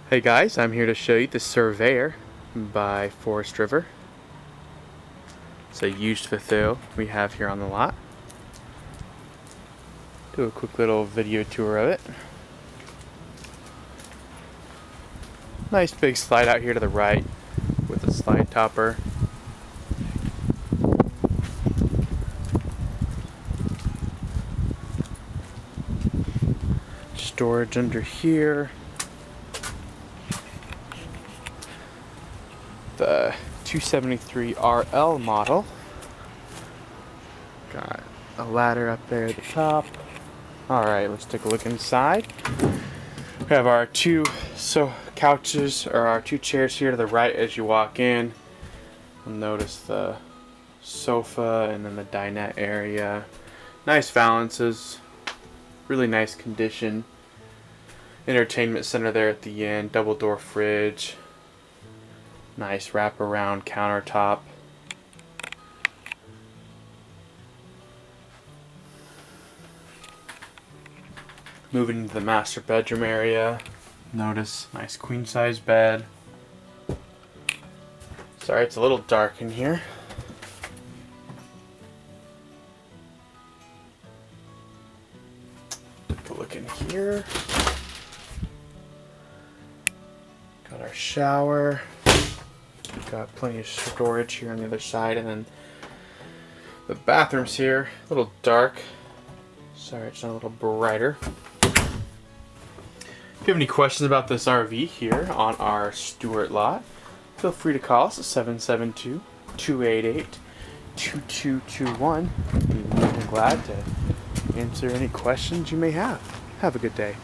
Hey guys, I'm here to show you the Surveyor by Forest River. It's a used fifth wheel we have here on the lot. Do a quick little video tour of it. Nice big slide out here to the right with a slide topper. Storage under here. The 273 RL model. Got a ladder up there at the top. Alright, let's take a look inside. We have our two couches, or our two chairs here to the right as you walk in. You'll notice the sofa and then the dinette area. Nice valances. Really nice condition. Entertainment center there at the end. Double door fridge. Nice wraparound countertop. Moving into the master bedroom area. Notice nice queen size bed. Sorry, it's a little dark in here. Take a look in here. Got our shower. Got plenty of storage here on the other side, and then the bathrooms here, a little dark. Sorry, it's not a little brighter. If you have any questions about this RV here on our Stuart lot, feel free to call us at 772-288-2221. We'd be more than glad to answer any questions you may have. Have a good day.